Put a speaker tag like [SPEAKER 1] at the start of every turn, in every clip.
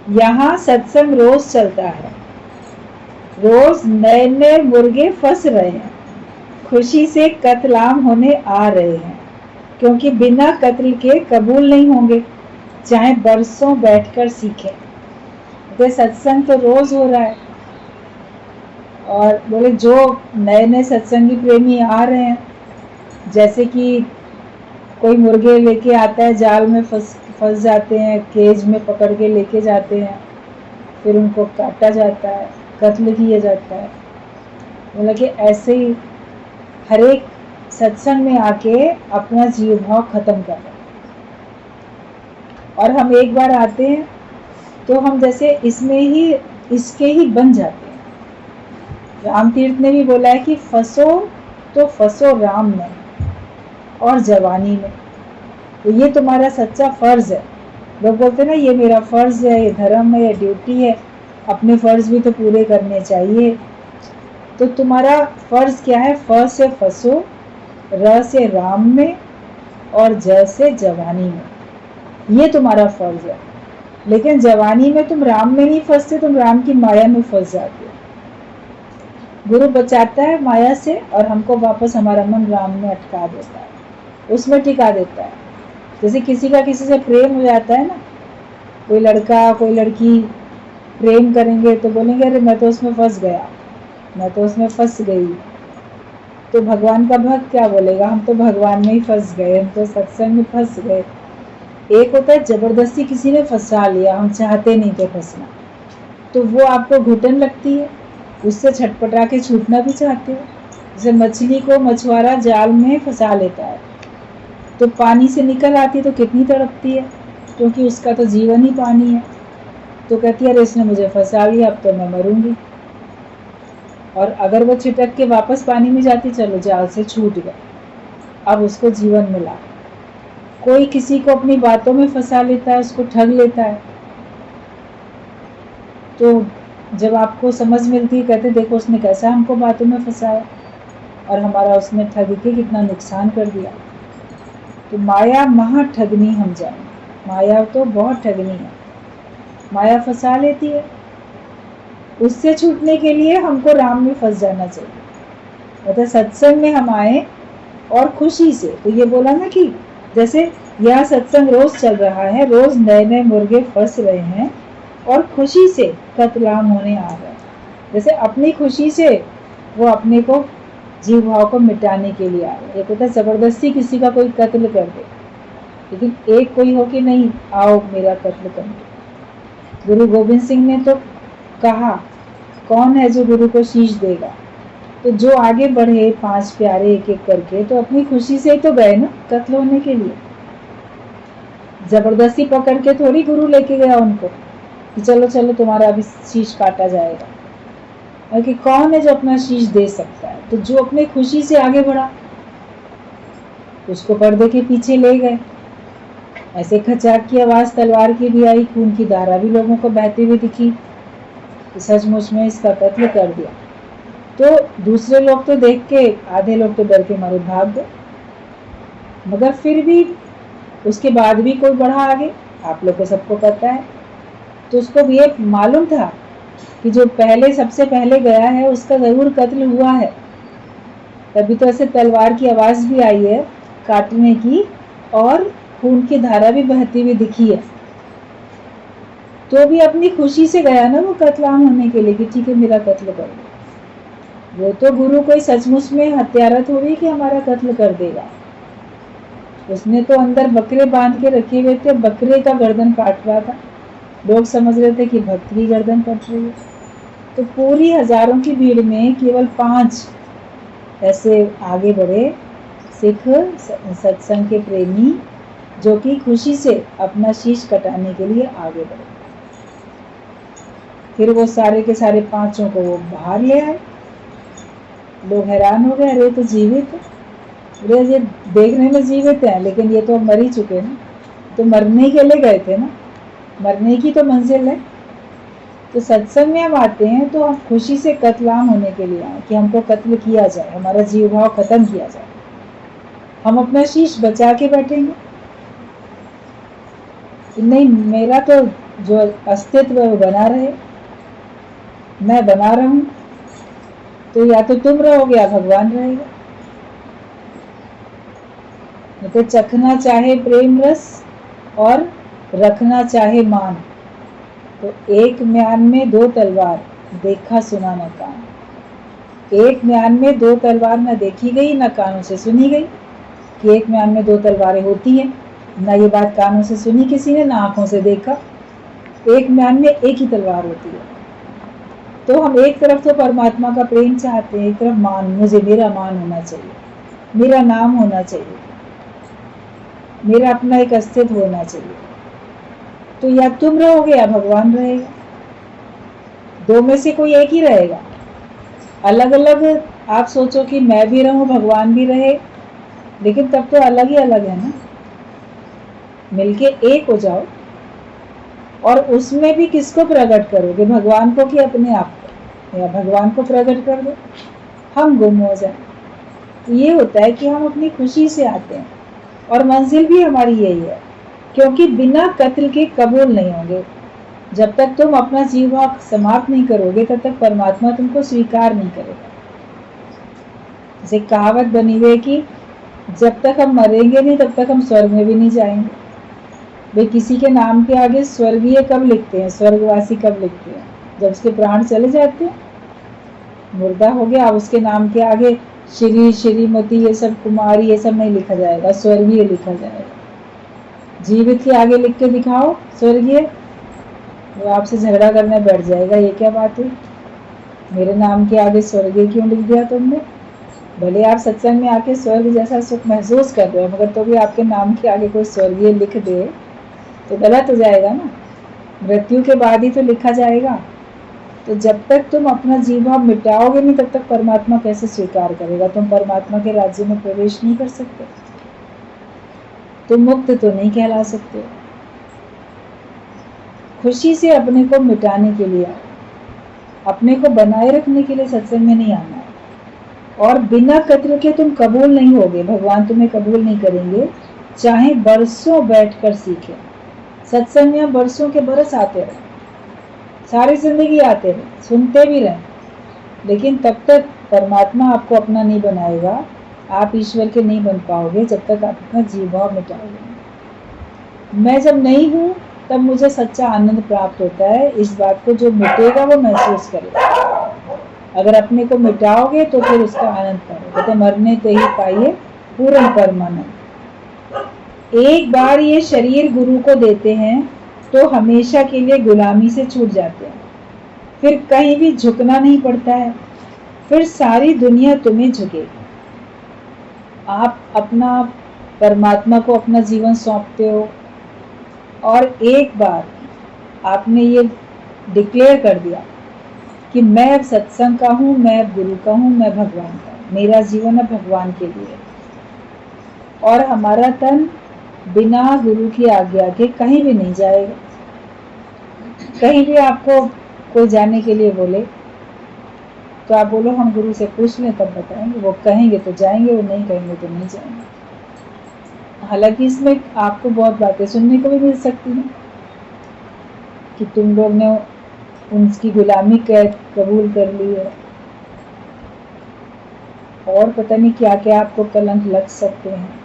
[SPEAKER 1] यहाँ सत्संग रोज चलता है, रोज नए नए मुर्गे फंस रहे हैं, खुशी से कत्लाम होने आ रहे हैं, क्योंकि बिना कत्ल के कबूल नहीं होंगे, चाहे बरसों बैठकर सीखें। तो सत्संग तो रोज हो रहा है, और बोले जो नए नए सत्संगी प्रेमी आ रहे हैं, जैसे कि कोई मुर्गे लेके आता है, जाल में फंस जाते हैं, केज में पकड़ के लेके जाते हैं, फिर उनको काटा जाता है, कत्ल किया जाता है। बोला कि ऐसे ही हर एक सत्संग में आके अपना जीव भाव खत्म कर रहे हैं। और हम एक बार आते हैं तो हम जैसे इसमें ही इसके ही बन जाते हैं। राम तीर्थ ने भी बोला है कि फंसो तो फंसो राम में और जवानी में। तो ये तुम्हारा सच्चा फर्ज है। लोग बोलते हैं ना, ये मेरा फर्ज है, ये धर्म है, ये ड्यूटी है, अपने फर्ज भी तो पूरे करने चाहिए। तो तुम्हारा फर्ज क्या है? फ से फंसो, र से राम में और ज से जवानी में। ये तुम्हारा फर्ज है। लेकिन जवानी में तुम राम में नहीं फंसते, तुम राम की माया में फंस जाते हो। गुरु बचाता है माया से और हमको वापस हमारा मन राम में अटका देता है, उसमें टिका देता है। जैसे किसी का किसी से प्रेम हो जाता है ना, कोई लड़का कोई लड़की प्रेम करेंगे तो बोलेंगे अरे मैं तो उसमें फंस गया, मैं तो उसमें फंस गई। तो भगवान का भक्त क्या बोलेगा? हम तो भगवान में ही फंस गए, हम तो सत्संग में फंस गए। एक होता है जबरदस्ती किसी ने फंसा लिया, हम चाहते नहीं थे फंसना, तो वो आपको घुटन लगती है, उससे छटपटा के छूटना भी चाहते हो। जैसे मछली को मछुआरा जाल में फंसा लेता है, तो पानी से निकल आती तो कितनी तड़पती है, क्योंकि उसका तो जीवन ही पानी है। तो कहती है अरे इसने मुझे फंसा लिया, अब तो मैं मरूंगी। और अगर वो छिटक के वापस पानी में जाती, चलो जाल से छूट गए, अब उसको जीवन मिला। कोई किसी को अपनी बातों में फंसा लेता है, उसको ठग लेता है, तो जब आपको समझ मिलती है, कहते देखो उसने कैसा हमको बातों में फंसाया और हमारा उसने ठग के कितना नुकसान कर दिया। तो माया महा ठगनी हम जाने, माया तो बहुत ठगनी है, माया फंसा लेती है। उससे छूटने के लिए हमको राम में फंस जाना चाहिए। मतलब सत्संग में हम आए और खुशी से, तो ये बोला ना कि जैसे यह सत्संग रोज चल रहा है, रोज नए नए मुर्गे फंस रहे हैं और खुशी से कत्लाम होने आ रहे हैं। जैसे अपनी खुशी से वो अपने को जीव भाव को मिटाने के लिए आ रहे हैं। एक होता है जबरदस्ती किसी का कोई कत्ल कर दे, लेकिन एक कोई हो कि नहीं आओ मेरा कत्ल कर दो। गुरु गोविंद सिंह ने तो कहा कौन है जो गुरु को शीश देगा। तो जो आगे बढ़े 5 प्यारे एक एक करके, तो अपनी खुशी से ही तो गए ना कत्ल होने के लिए। जबरदस्ती पकड़ के थोड़ी गुरु लेके गया उनको कि चलो चलो तुम्हारा अभी शीश काटा जाएगा। और कि कौन है जो अपना शीश दे सकता है? तो जो अपने खुशी से आगे बढ़ा उसको पर्दे के पीछे ले गए। ऐसे खचाक की आवाज तलवार की भी आई, खून की धारा भी लोगों को बहती हुई दिखी, सचमुच में इसका कत्ल कर दिया। तो दूसरे लोग तो देख के, आधे लोग तो डर के मारे भाग गए, मगर फिर भी उसके बाद भी कोई बढ़ा आगे, आप लोग को सबको पता है। तो उसको भी ये मालूम था कि जो पहले सबसे पहले गया है उसका जरूर कत्ल हुआ है, तभी तो ऐसे तलवार की आवाज भी आई है काटने की, और खून की धारा भी बहती हुई दिखी है। तो भी अपनी खुशी से गया ना वो कत्लाम होने के लिए कि ठीक है मेरा कत्ल कर दो। वो तो गुरु कोई सचमुच में हत्यारा थोड़ी कि हमारा कत्ल कर देगा। उसने तो अंदर बकरे बांध के रखे हुए थे, बकरे का गर्दन काट रहा था। लोग समझ रहे थे कि भक्त की गर्दन कट रही है। तो पूरी हजारों की भीड़ में केवल 5 ऐसे आगे बढ़े सिख सत्संग के प्रेमी, जो कि खुशी से अपना शीश कटाने के लिए आगे बढ़े। फिर वो सारे के सारे 5 को वो बाहर ले आए। लोग हैरान हो गए, अरे तो जीवित है, अरे ये देखने में जीवित है लेकिन ये तो मर ही चुके हैं। तो मरने के लिए गए थे ना, मरने की तो मंजिल है। तो सत्संग में हम आते हैं तो हम खुशी से कत्लाम होने के लिए आए कि हमको कत्ल किया जाए, हमारा जीव भाव खत्म किया जाए। हम अपना शीश बचा के बैठेंगे कि नहीं मेरा तो जो अस्तित्व है वो बना रहे, मैं बना रहूं, तो या तो तुम रहोगे या भगवान रहेगा। तो चखना चाहे प्रेम रस और रखना चाहे मान, तो एक म्यान में दो तलवार, देखा सुना न कान। एक म्यान में दो तलवार न देखी गई न कानों से सुनी गई, कि एक म्यान में दो तलवारें होती हैं, ना ये बात कानों से सुनी किसी ने, ना आंखों से देखा। एक म्यान में एक ही तलवार होती है। तो हम एक तरफ तो परमात्मा का प्रेम चाहते हैं, एक तरफ मान, मुझे मेरा मान होना चाहिए, मेरा नाम होना चाहिए, मेरा अपना एक अस्तित्व होना चाहिए। तो या तुम रहोगे या भगवान रहेगा, दो में से कोई एक ही रहेगा। अलग अलग आप सोचो कि मैं भी रहूं भगवान भी रहे, लेकिन तब तो अलग ही अलग है ना। मिलके एक हो जाओ, और उसमें भी किसको प्रकट करोगे, भगवान को कि अपने आप को, या भगवान को प्रकट कर दो, हम गुम हो जाए। तो ये होता है कि हम अपनी खुशी से आते हैं, और मंजिल भी हमारी यही है, क्योंकि बिना कत्ल के कबूल नहीं होंगे। जब तक तुम अपना जीवन समाप्त नहीं करोगे तब तक परमात्मा तुमको स्वीकार नहीं करेगा। जैसे कहावत बनी हुई है कि जब तक हम मरेंगे नहीं तब तक हम स्वर्ग में भी नहीं जाएंगे। भाई किसी के नाम के आगे स्वर्गीय कब लिखते हैं, स्वर्गवासी कब लिखते हैं, जब उसके प्राण चले जाते हैं, मुर्दा हो गया, अब उसके नाम के आगे श्री श्रीमती ये सब कुमारी ये सब नहीं लिखा जाएगा, स्वर्गीय लिखा जाएगा। जीवित के आगे लिख के दिखाओ स्वर्गीय, वो आपसे झगड़ा करने बैठ जाएगा, ये क्या बात है, मेरे नाम के आगे स्वर्गीय क्यों लिख दिया तुमने। भले आप सत्संग में आके स्वर्ग जैसा सुख महसूस कर रहे हो, मगर तो भी आपके नाम के आगे कोई स्वर्गीय लिख दे तो गलत हो जाएगा ना, मृत्यु के बाद ही तो लिखा जाएगा। तो जब तक तुम अपना जीव भाव मिटाओगे नहीं तब तक परमात्मा कैसे स्वीकार करेगा। तुम परमात्मा के राज्य में प्रवेश नहीं कर सकते, तुम मुक्त तो नहीं कहला सकते। खुशी से अपने को मिटाने के लिए, अपने को बनाए रखने के लिए सत्संग में नहीं आना है। और बिना कत्ल के तुम कबूल नहीं होगे, भगवान तुम्हें कबूल नहीं करेंगे, चाहे बरसों बैठकर सीखे। सत्संग में बरसों के बरस आते रहे, सारी जिंदगी आते रहे, सुनते भी रहे, लेकिन तब तक परमात्मा आपको अपना नहीं बनाएगा, आप ईश्वर के नहीं बन पाओगे जब तक आप अपना जीव भाव मिटाओगे। मैं जब नहीं हूँ तब मुझे सच्चा आनंद प्राप्त होता है, इस बात को जो मिटेगा वो महसूस करेगा। अगर अपने को मिटाओगे तो फिर उसका आनंद पाओगे। तो मरने ते ही पाइए पूर्ण परमानंद। एक बार ये शरीर गुरु को देते हैं तो हमेशा के लिए गुलामी से छूट जाते हैं, फिर कहीं भी झुकना नहीं पड़ता है, फिर सारी दुनिया तुम्हें झुकेगी। आप अपना परमात्मा को अपना जीवन सौंपते हो, और एक बार आपने ये डिक्लेयर कर दिया कि मैं अब सत्संग का हूँ, मैं अब गुरु का हूँ, मैं भगवान का हूँ, मेरा जीवन अब भगवान के लिए। और हमारा तन बिना गुरु की आज्ञा के कहीं भी नहीं जाएगा। कहीं भी आपको कोई जाने के लिए बोले तो आप बोलो हम गुरु से पूछ लें तब बताएंगे, वो कहेंगे तो जाएंगे, वो नहीं कहेंगे तो नहीं जाएंगे। हालांकि इसमें आपको बहुत बातें सुनने को भी मिल सकती हैं कि तुम लोग ने उनकी गुलामी कबूल कर ली है, और पता नहीं क्या क्या आपको कलंक लग सकते हैं।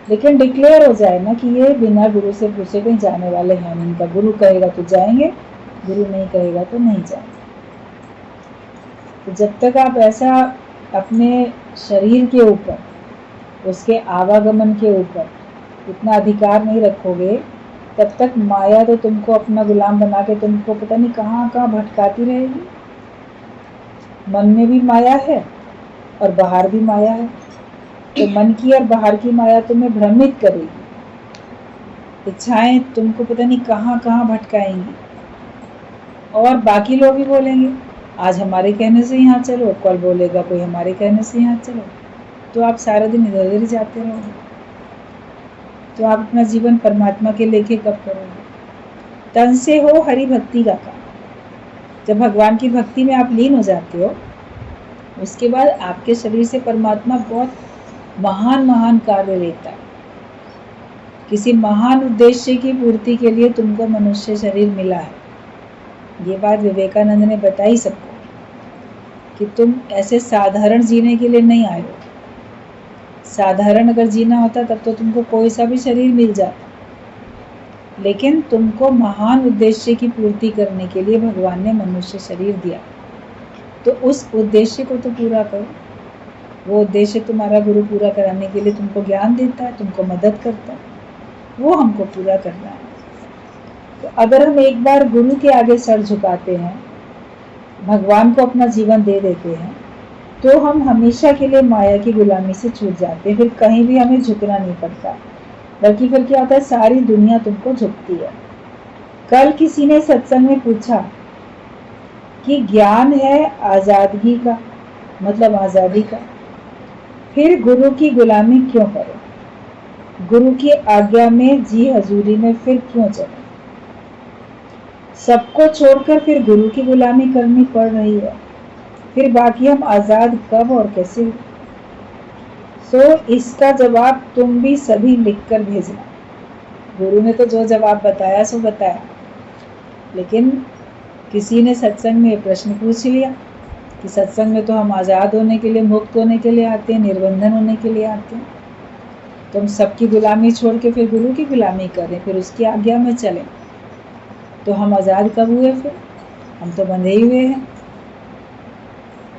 [SPEAKER 1] लेकिन डिक्लेयर हो जाए ना कि ये बिना गुरु से पूछे कहीं जाने वाले हैं, इनका गुरु कहेगा तो जाएंगे, गुरु नहीं कहेगा तो नहीं जाएंगे। तो जब तक आप ऐसा अपने शरीर के ऊपर, उसके आवागमन के ऊपर इतना अधिकार नहीं रखोगे, तब तक माया तो तुमको अपना गुलाम बना के तुमको पता नहीं कहाँ कहाँ भटकाती रहेगी। मन में भी माया है और बाहर भी माया है, तो मन की और बाहर की माया तुम्हें भ्रमित करेगी। इच्छाएं तुमको पता नहीं कहाँ कहाँ भटकाएंगी, और बाकी लोग भी बोलेंगे आज हमारे कहने से यहाँ चलो, कल बोलेगा कोई हमारे कहने से यहाँ चलो, तो आप सारा दिन इधर उधर जाते रहोगे। तो आप अपना जीवन परमात्मा के लेके कब करोगे। तन से हो हरि भक्ति का काम। जब भगवान की भक्ति में आप लीन हो जाते हो, उसके बाद आपके शरीर से परमात्मा बहुत महान महान कार्य लेता है। किसी महान उद्देश्य की पूर्ति के लिए तुमको मनुष्य शरीर मिला है। ये बात विवेकानंद ने बताई सबको कि तुम ऐसे साधारण जीने के लिए नहीं आए हो। साधारण अगर जीना होता तब तो तुमको कोई सा भी शरीर मिल जाता, लेकिन तुमको महान उद्देश्य की पूर्ति करने के लिए भगवान ने मनुष्य शरीर दिया। तो उस उद्देश्य को तो पूरा करो। वो उद्देश्य तुम्हारा गुरु पूरा कराने के लिए तुमको ज्ञान देता है, तुमको मदद करता है, वो हमको पूरा करना है। तो अगर हम एक बार गुरु के आगे सर झुकाते हैं, भगवान को अपना जीवन दे देते हैं, तो हम हमेशा के लिए माया की गुलामी से छूट जाते हैं। फिर कहीं भी हमें झुकना नहीं पड़ता, बल्कि फिर क्या होता है, सारी दुनिया तुमको झुकती है। कल किसी ने सत्संग में पूछा कि ज्ञान है आजादगी का, मतलब आजादी का, फिर गुरु की गुलामी क्यों करो? गुरु की आज्ञा में जी हजूरी में फिर क्यों चलो? सबको छोड़कर फिर गुरु की गुलामी करनी पड़ रही है, फिर बाकी हम आजाद कब और कैसे? सो इसका जवाब तुम भी सभी लिखकर भेजना। गुरु ने तो जो जवाब बताया सो बताया, लेकिन किसी ने सत्संग में प्रश्न पूछ लिया कि सत्संग में तो हम आज़ाद होने के लिए, मुक्त होने के लिए आते हैं, निर्बंधन होने के लिए आते हैं, तो हम सबकी गुलामी छोड़ के फिर गुरु की गुलामी करें, फिर उसकी आज्ञा में चलें, तो हम आज़ाद कब हुए? फिर हम तो बंधे ही हुए हैं।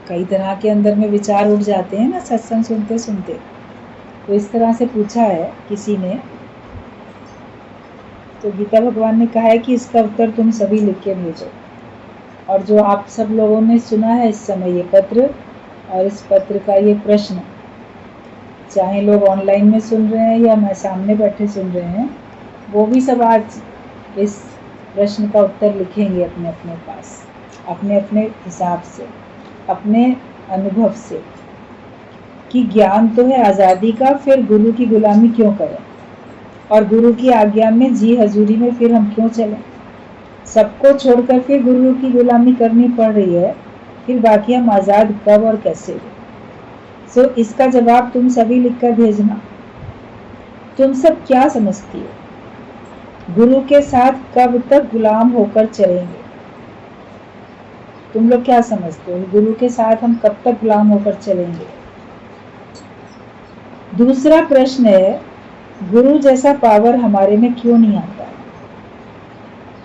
[SPEAKER 1] कई तरह के अंदर में विचार उठ जाते हैं ना सत्संग सुनते सुनते। तो इस तरह से पूछा है किसी ने, तो गीता भगवान ने कहा है कि इसका उत्तर तुम सभी लिख के भेजो। और जो आप सब लोगों ने सुना है इस समय ये पत्र और इस पत्र का ये प्रश्न, चाहे लोग ऑनलाइन में सुन रहे हैं या मैं सामने बैठे सुन रहे हैं, वो भी सब आज इस प्रश्न का उत्तर लिखेंगे अपने अपने पास, अपने अपने हिसाब से, अपने अनुभव से, कि ज्ञान तो है आज़ादी का, फिर गुरु की गुलामी क्यों करें, और गुरु की आज्ञा में जी हजूरी में फिर हम क्यों चलें? सबको छोड़कर फिर गुरु की गुलामी करनी पड़ रही है, फिर बाकी हम आज़ाद कब और कैसे? सो इसका जवाब तुम सभी लिखकर भेजना। तुम सब क्या समझती हो? गुरु के साथ कब तक गुलाम होकर चलेंगे? तुम लोग क्या समझते हो, गुरु के साथ हम कब तक गुलाम होकर चलेंगे? दूसरा प्रश्न है, गुरु जैसा पावर हमारे में क्यों नहीं आता?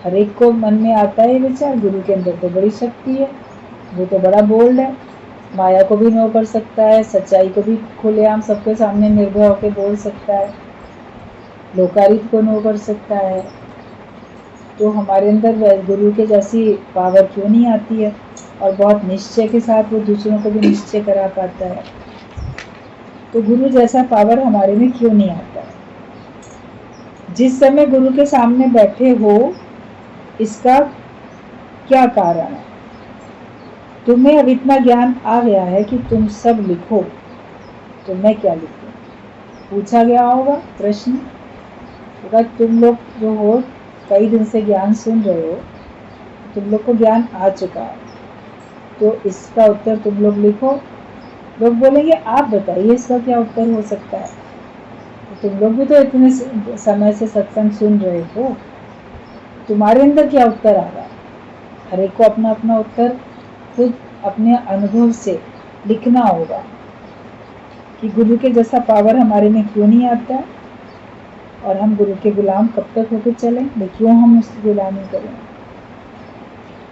[SPEAKER 1] हर एक को मन में आता है विचार, गुरु के अंदर तो बड़ी शक्ति है, वो तो बड़ा बोल्ड है, माया को भी नो कर सकता है, सच्चाई को भी खुलेआम सबके सामने निर्भय होकर बोल सकता है, लोकारित को नो कर सकता है। तो हमारे अंदर गुरु के जैसी पावर क्यों नहीं आती है? और बहुत निश्चय के साथ वो दूसरों को भी निश्चय करा पाता है। तो गुरु जैसा पावर हमारे में क्यों नहीं आता है? जिस समय गुरु के सामने बैठे हो, इसका क्या कारण है? तुम्हें अब इतना ज्ञान आ गया है कि तुम सब लिखो, तो मैं क्या लिखूं? पूछा गया होगा प्रश्न। अगर तुम लोग जो हो कई दिन से ज्ञान सुन रहे हो, तुम लोग को ज्ञान आ चुका है, तो इसका उत्तर तुम लोग लिखो। लोग बोलेंगे आप बताइए इसका क्या उत्तर हो सकता है? तो तुम लोग भी तो इतने समय से सत्संग सुन रहे हो, तुम्हारे अंदर क्या उत्तर आ रहा है? हर एक को अपना अपना उत्तर खुद अपने अनुभव से लिखना होगा कि गुरु के जैसा पावर हमारे में क्यों नहीं आता है, और हम गुरु के गुलाम कब तक होकर चलें, क्यों हम उसकी गुलामी करें?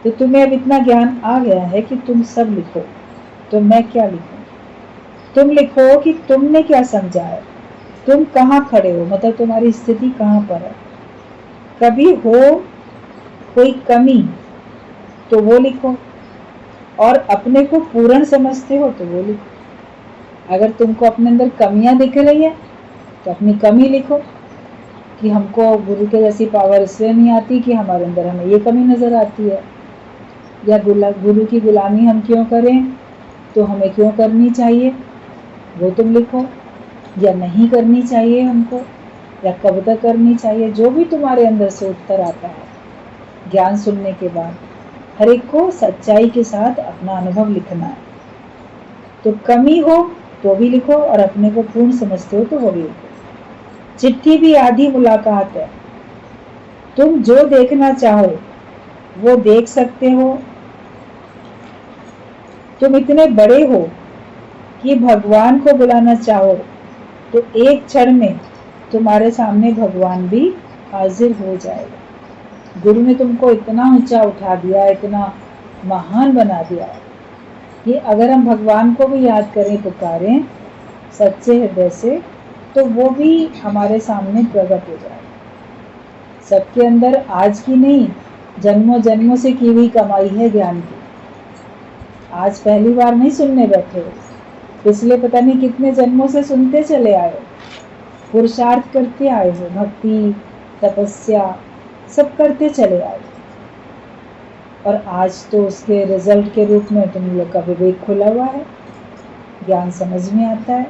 [SPEAKER 1] तो तुम्हें अब इतना ज्ञान आ गया है कि तुम सब लिखो, तो मैं क्या लिखूं? तुम लिखो कि तुमने क्या समझा है, तुम कहाँ खड़े हो, मतलब तुम्हारी स्थिति कहाँ पर है। कभी हो कोई कमी तो वो लिखो, और अपने को पूर्ण समझते हो तो वो लिखो। अगर तुमको अपने अंदर कमियां दिख रही है तो अपनी कमी लिखो कि हमको गुरु के जैसी पावर इसलिए नहीं आती कि हमारे अंदर हमें ये कमी नज़र आती है, या गुरु की गुलामी हम क्यों करें, तो हमें क्यों करनी चाहिए वो तुम लिखो, या नहीं करनी चाहिए हमको, या कब तक करनी चाहिए। जो भी तुम्हारे अंदर से उत्तर आता है ज्ञान सुनने के बाद, हर एक को सच्चाई के साथ अपना अनुभव लिखना है। तो कमी हो तो भी लिखो, और अपने को पूर्ण समझते हो तो वो भी लिखो। चिट्ठी भी आधी मुलाकात है। तुम जो देखना चाहो वो देख सकते हो। तुम इतने बड़े हो कि भगवान को बुलाना चाहो तो एक क्षण में तुम्हारे सामने भगवान भी हाजिर हो जाएगा। गुरु ने तुमको इतना ऊंचा उठा दिया, इतना महान बना दिया कि अगर हम भगवान को भी याद करें, पुकारें सच्चे हृदय से, तो वो भी हमारे सामने प्रकट हो जाएगा। सबके अंदर आज की नहीं, जन्मों जन्मों से की हुई कमाई है ज्ञान की। आज पहली बार नहीं सुनने बैठे हो, पिछले पता नहीं कितने जन्मों से सुनते चले आए हो, पुरुषार्थ करते आए हो, भक्ति तपस्या सब करते चले आए हो। और आज तो उसके रिजल्ट के रूप में तुम लोग का विवेक खुला हुआ है, ज्ञान समझ में आता है।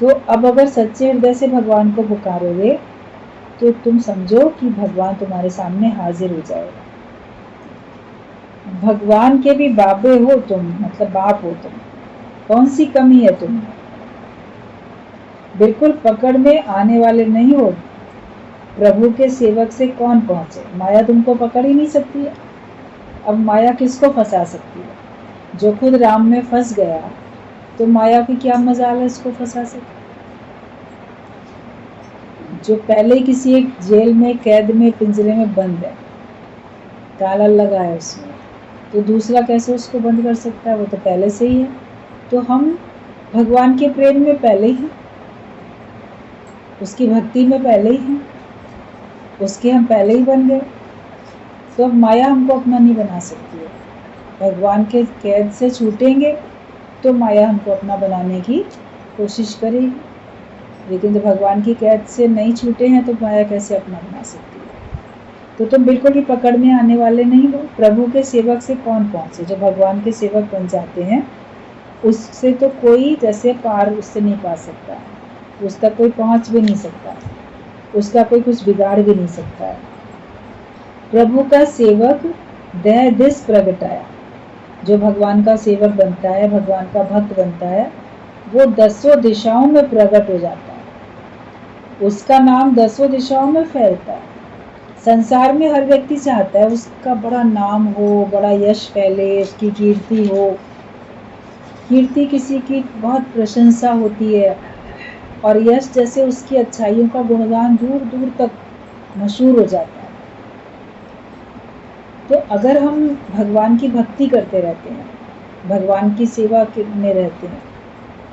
[SPEAKER 1] तो अब अगर सच्चे हृदय से भगवान को पुकारोगे तो तुम समझो कि भगवान तुम्हारे सामने हाजिर हो जाएगा। भगवान के भी बाबे हो तुम, मतलब बाप हो तुम, कौन सी कमी है तुम? बिल्कुल पकड़ में आने वाले नहीं हो। प्रभु के सेवक से कौन पहुंचे? माया तुमको पकड़ ही नहीं सकती है। अब माया किसको फंसा सकती है? जो खुद राम में फंस गया तो माया की क्या मजाल है इसको फंसा सके? जो पहले किसी एक जेल में, कैद में, पिंजरे में बंद है, ताला लगा है उसमें, तो दूसरा कैसे उसको बंद कर सकता है? वो तो पहले से ही है। तो हम भगवान के प्रेम में पहले ही, उसकी भक्ति में पहले ही हैं, उसके हम पहले ही बन गए। तो अब माया हमको अपना नहीं बना सकती है। भगवान के कैद से छूटेंगे तो माया हमको अपना बनाने की कोशिश करेगी, लेकिन जब भगवान की कैद से नहीं छूटे हैं तो माया कैसे अपना बना सकती है? तो तुम बिल्कुल भी पकड़ में आने वाले नहीं हो। प्रभु के सेवक से कौन पहुंचे? जो भगवान के सेवक बन जाते हैं उससे तो कोई जैसे पार उससे नहीं पा सकता, उस तक कोई पहुंच भी नहीं सकता, उसका कोई कुछ बिगाड़ भी नहीं सकता है। प्रभु का सेवक दह दिस प्रगटाया। जो भगवान का सेवक बनता है, भगवान का भक्त बनता है, वो 10 दिशाओं में प्रकट हो जाता है। उसका नाम 10 दिशाओं में फैलता है। संसार में हर व्यक्ति चाहता है उसका बड़ा नाम हो, बड़ा यश फैले, उसकी कीर्ति हो। कीर्ति किसी की बहुत प्रशंसा होती है और यश जैसे उसकी अच्छाइयों का गुणगान दूर दूर तक मशहूर हो जाता है। तो अगर हम भगवान की भक्ति करते रहते हैं, भगवान की सेवा में रहते हैं,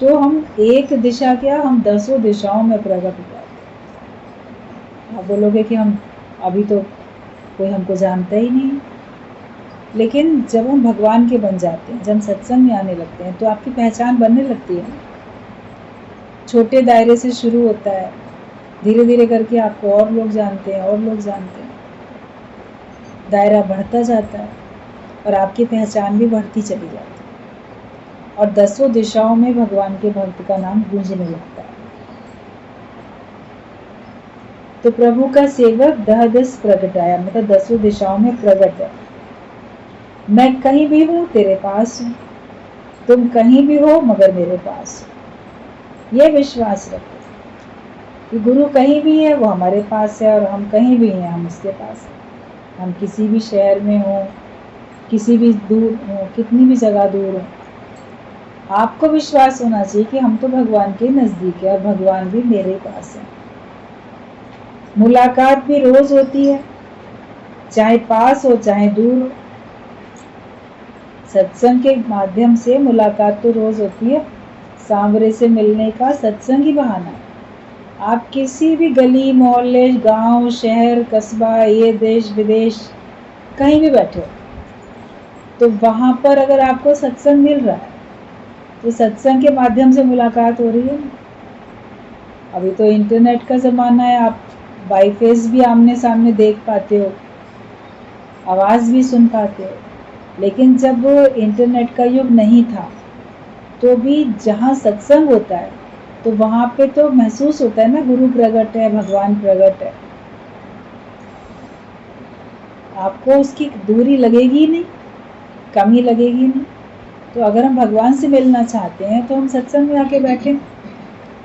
[SPEAKER 1] तो हम एक दिशा क्या, हम 10 दिशाओं में प्रकट हो जाते हैं। आप बोलोगे कि हम अभी तो कोई हमको जानता ही नहीं, लेकिन जब हम भगवान के बन जाते हैं, जब हम सत्संग में आने लगते हैं, तो आपकी पहचान बनने लगती है। छोटे दायरे से शुरू होता है, धीरे धीरे करके आपको और लोग जानते हैं, और लोग जानते हैं, दायरा बढ़ता जाता है और आपकी पहचान भी बढ़ती चली जाती है और 10 दिशाओं में भगवान के भक्त का नाम गूंजने लगता है। तो प्रभु का सेवक दह दिस प्रगटाया, मतलब 10 दिशाओं में प्रकट है। मैं कहीं भी हूँ तेरे पास हूँ, तुम कहीं भी हो मगर मेरे पास हो। ये विश्वास रखो कि गुरु कहीं भी है वो हमारे पास है और हम कहीं भी हैं हम उसके पास हैं। हम किसी भी शहर में हो, किसी भी दूर हो, कितनी भी जगह दूर हो, आपको विश्वास होना चाहिए कि हम तो भगवान के नजदीक है और भगवान भी मेरे पास है। मुलाकात भी रोज होती है, चाहे पास हो चाहे दूर हो। सत्संग के माध्यम से मुलाकात तो रोज होती है। सांवरे से मिलने का सत्संग ही बहाना है। आप किसी भी गली मोहल्ले, गांव, शहर, कस्बा, ये देश विदेश, कहीं भी बैठे हो, तो वहां पर अगर आपको सत्संग मिल रहा है तो सत्संग के माध्यम से मुलाकात हो रही है। अभी तो इंटरनेट का ज़माना है, आप बाई फेस भी आमने सामने देख पाते हो, आवाज़ भी सुन पाते हो। लेकिन जब इंटरनेट का युग नहीं था तो भी जहाँ सत्संग होता है तो वहाँ पे तो महसूस होता है ना, गुरु प्रकट है, भगवान प्रकट है। आपको उसकी दूरी लगेगी नहीं, कमी लगेगी नहीं। तो अगर हम भगवान से मिलना चाहते हैं तो हम सत्संग में आके बैठें,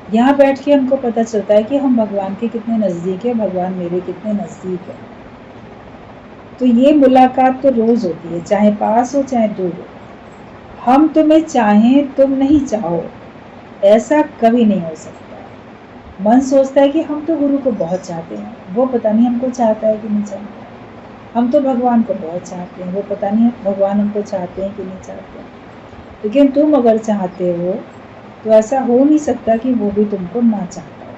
[SPEAKER 1] यहाँ बैठ के हमको पता चलता है कि हम भगवान के कितने नज़दीक है, भगवान मेरे कितने नज़दीक है। तो ये मुलाकात तो रोज़ होती है, चाहे पास हो चाहे दूर हो। हम तुम्हें चाहें तुम नहीं चाहो, ऐसा कभी नहीं हो सकता। मन सोचता है कि हम तो गुरु को बहुत चाहते हैं, वो पता नहीं हमको चाहता है कि नहीं चाहता। हम तो भगवान को बहुत चाहते हैं, वो पता नहीं भगवान हमको चाहते हैं कि नहीं चाहते। लेकिन तुम अगर चाहते हो तो ऐसा हो नहीं सकता कि वो भी तुमको ना चाहता हो।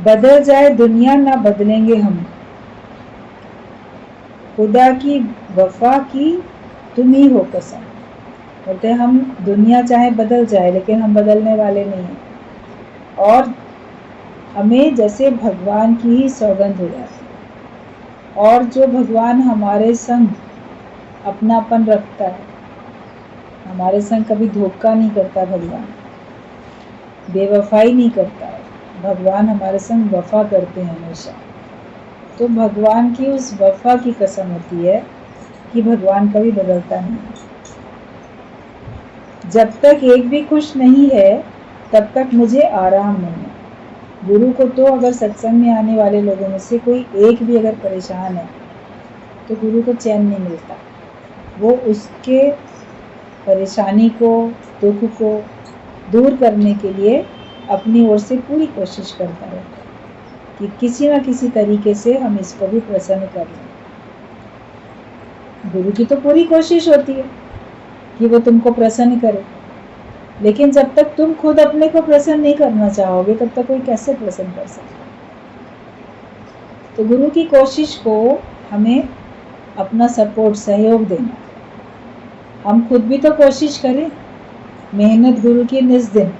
[SPEAKER 1] बदल जाए दुनिया ना बदलेंगे हम, खुदा की वफा की तुम ही हो कसम। बोलते हम दुनिया चाहे बदल जाए लेकिन हम बदलने वाले नहीं हैं, और हमें जैसे भगवान की ही सौगंध हो जाती है। और जो भगवान हमारे संग अपनापन रखता है, हमारे संग कभी धोखा नहीं करता, भगवान बेवफाई नहीं करता है, भगवान हमारे संग वफा करते हैं हमेशा। तो भगवान की उस वफा की कसम होती है कि भगवान कभी बदलता नहीं है। जब तक एक भी खुश नहीं है तब तक मुझे आराम नहीं है। गुरु को तो अगर सत्संग में आने वाले लोगों में से कोई एक भी अगर परेशान है तो गुरु को चैन नहीं मिलता। वो उसके परेशानी को, दुख को दूर करने के लिए अपनी ओर से पूरी कोशिश करता रहता है कि किसी न किसी तरीके से हम इसको भी प्रसन्न कर लें। गुरु की तो पूरी कोशिश होती है कि वो तुमको प्रसन्न करे, लेकिन जब तक तुम खुद अपने को प्रसन्न नहीं करना चाहोगे तब तक कोई कैसे प्रसन्न कर सकता। तो गुरु की कोशिश को हमें अपना सपोर्ट, सहयोग देना। हम खुद भी तो कोशिश करें, मेहनत गुरु की निस दिन।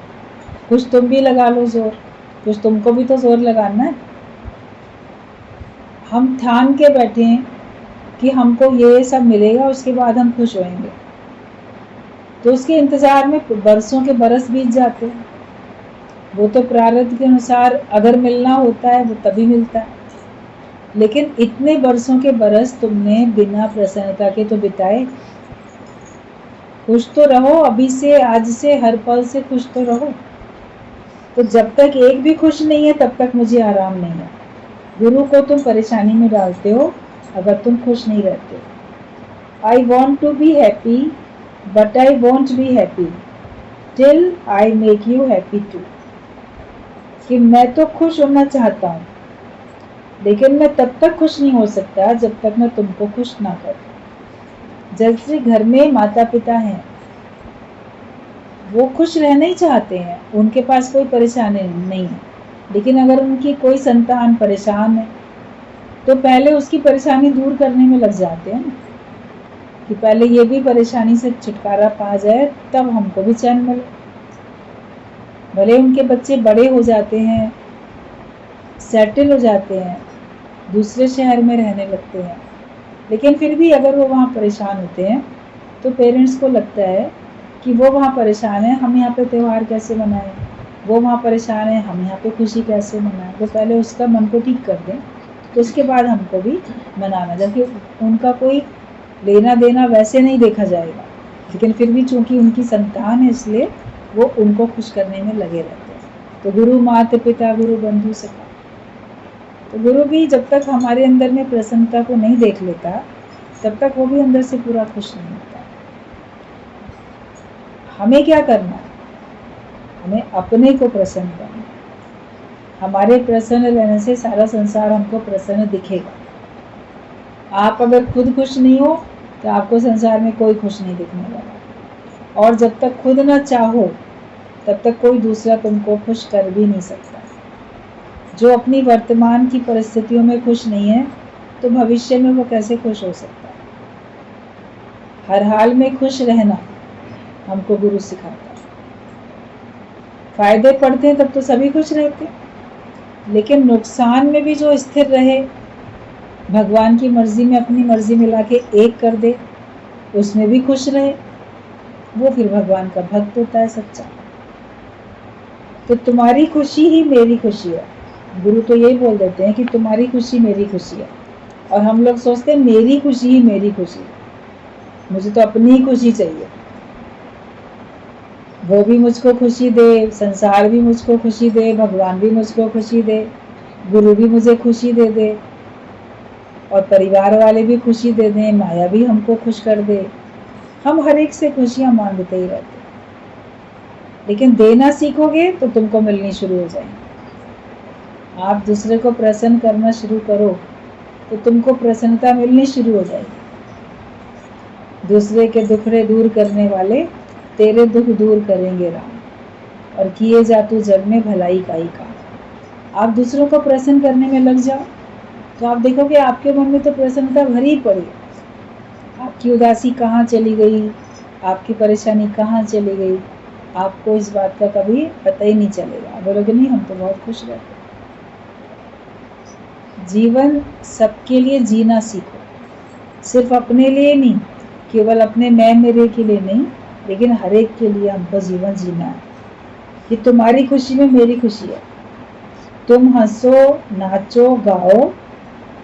[SPEAKER 1] कुछ तुम भी लगा लो जोर, कुछ तुमको भी तो जोर लगाना है। हम ठान के बैठे हैं कि हमको ये सब मिलेगा उसके बाद हम खुश होएंगे, तो उसके इंतज़ार में बरसों के बरस बीत जाते हैं। वो तो प्रारब्ध के अनुसार अगर मिलना होता है वो तभी मिलता है, लेकिन इतने बरसों के बरस तुमने बिना प्रसन्नता के तो बिताए। खुश तो रहो, अभी से, आज से, हर पल से खुश तो रहो। तो जब तक एक भी खुश नहीं है तब तक मुझे आराम नहीं है। गुरु को तुम परेशानी में डालते हो अगर तुम खुश नहीं रहते। I want to be happy but I want be happy till I make you happy too. कि मैं तो खुश होना चाहता हूँ लेकिन मैं तब तक खुश नहीं हो सकता जब तक मैं तुमको खुश ना करूँ। जैसे घर में माता पिता हैं, वो खुश रहना ही चाहते हैं, उनके पास कोई परेशानी नहीं है, लेकिन अगर उनकी कोई संतान परेशान है तो पहले उसकी परेशानी दूर करने में लग जाते हैं कि पहले ये भी परेशानी से छुटकारा पा जाए तब हमको भी चैन मिले। भले उनके बच्चे बड़े हो जाते हैं, सेटल हो जाते हैं, दूसरे शहर में रहने लगते हैं, लेकिन फिर भी अगर वो वहाँ परेशान होते हैं तो पेरेंट्स को लगता है कि वो वहाँ परेशान है, हम यहाँ पे त्यौहार कैसे मनाएं, वो वहाँ परेशान है, हम यहाँ पे खुशी कैसे मनाएं। तो पहले उसका मन को ठीक कर दें तो उसके बाद हमको भी मनाना, जबकि उनका कोई लेना देना वैसे नहीं देखा जाएगा, लेकिन फिर भी चूंकि उनकी संतान है इसलिए वो उनको खुश करने में लगे रहते हैं। तो गुरु माता पिता, गुरु बंधु सखा। तो गुरु भी जब तक हमारे अंदर में प्रसन्नता को नहीं देख लेता तब तक वो भी अंदर से पूरा खुश नहीं होता। हमें क्या करना है? हमें अपने को प्रसन्न करना। हमारे प्रसन्न रहने से सारा संसार हमको प्रसन्न दिखेगा। आप अगर खुद खुश नहीं हो तो आपको संसार में कोई खुश नहीं दिखने वाला, और जब तक खुद ना चाहो तब तक कोई दूसरा तुमको खुश कर भी नहीं सकता। जो अपनी वर्तमान की परिस्थितियों में खुश नहीं है तो भविष्य में वो कैसे खुश हो सकता है? हर हाल में खुश रहना हमको गुरु सिखाता है। फायदे पड़ते हैं तब तो सभी खुश रहते हैं, लेकिन नुकसान में भी जो स्थिर रहे, भगवान की मर्जी में अपनी मर्जी मिला के एक कर दे, उसमें भी खुश रहे, वो फिर भगवान का भक्त होता है सच्चा। तो तुम्हारी खुशी ही मेरी खुशी है। गुरु तो यही बोल देते हैं कि तुम्हारी खुशी मेरी खुशी है, और हम लोग सोचते हैं मेरी खुशी ही मेरी खुशी है, मुझे तो अपनी ही खुशी चाहिए। वो भी मुझको खुशी दे, संसार भी मुझको खुशी दे, भगवान भी मुझको खुशी दे, गुरु भी मुझे खुशी दे दे, और परिवार वाले भी खुशी दे दें, माया भी हमको खुश कर दे। हम हर एक से खुशियां मांगते ही रहते, लेकिन देना सीखोगे तो तुमको मिलनी शुरू हो जाएगी। आप दूसरे को प्रसन्न करना शुरू करो तो तुमको प्रसन्नता मिलनी शुरू हो जाएगी। दूसरे के दुखड़े दूर करने वाले तेरे दुख दूर करेंगे राम, और किए जा तू जग में भलाई का ही काम। आप दूसरों को प्रसन्न करने में लग जाओ तो आप देखोगे आपके मन में तो प्रसन्नता भरी पड़ी, आपकी उदासी कहाँ चली गई, आपकी परेशानी कहाँ चली गई, आपको इस बात का कभी पता ही नहीं चलेगा। बोलोगे नहीं हम तो बहुत खुश रहते। जीवन सबके लिए जीना सीखो, सिर्फ अपने लिए नहीं, केवल अपने मैं मेरे के लिए नहीं, लेकिन हर एक के लिए हमको जीवन जीना है। कि तुम्हारी खुशी में मेरी खुशी है, तुम हंसो नाचो गाओ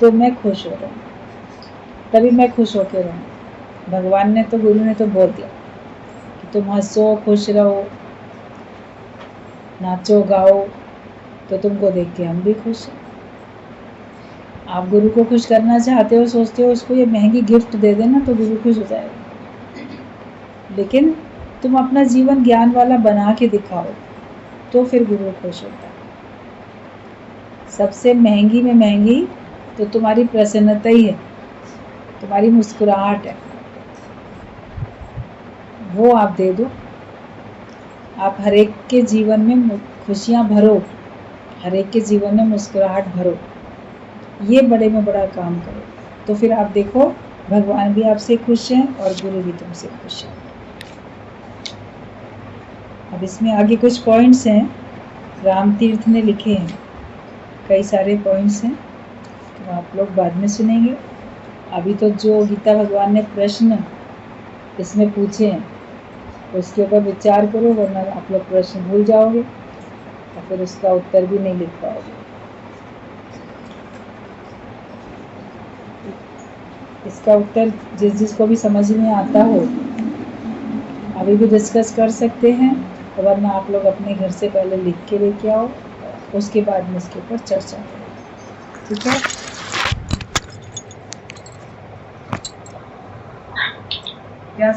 [SPEAKER 1] तो मैं खुश हो रहा हूँ, तभी मैं खुश होकर रहूँ। भगवान ने तो, गुरु ने तो बोल दिया कि तुम हंसो खुश रहो नाचो गाओ, तो तुमको देख के हम भी खुश हैं। आप गुरु को खुश करना चाहते हो, सोचते हो उसको ये महंगी गिफ्ट दे देना तो गुरु खुश हो जाएगा, लेकिन तुम अपना जीवन ज्ञान वाला बना के दिखाओ तो फिर गुरु खुश होता है। सबसे महंगी में महंगी तो तुम्हारी प्रसन्नता ही है, तुम्हारी मुस्कुराहट है, वो आप दे दो। आप हर एक के जीवन में खुशियाँ भरो, हर एक के जीवन में मुस्कुराहट भरो, ये बड़े में बड़ा काम करो, तो फिर आप देखो भगवान भी आपसे खुश हैं और गुरु भी तुमसे खुश है। अब इसमें आगे कुछ पॉइंट्स हैं, राम तीर्थ ने लिखे हैं, कई सारे पॉइंट्स हैं, तो आप लोग बाद में सुनेंगे। अभी तो जो गीता भगवान ने प्रश्न इसमें पूछे हैं उसके ऊपर विचार करो, वरना आप लोग प्रश्न भूल जाओगे और फिर उसका उत्तर भी नहीं लिख पाओगे। इसका उत्तर जिसको भी समझ में आता हो अभी भी डिस्कस कर सकते हैं, वरना आप लोग अपने घर से पहले लिख के लेके आओ, उसके बाद में इसके ऊपर चर्चा करें। ठीक है, क्या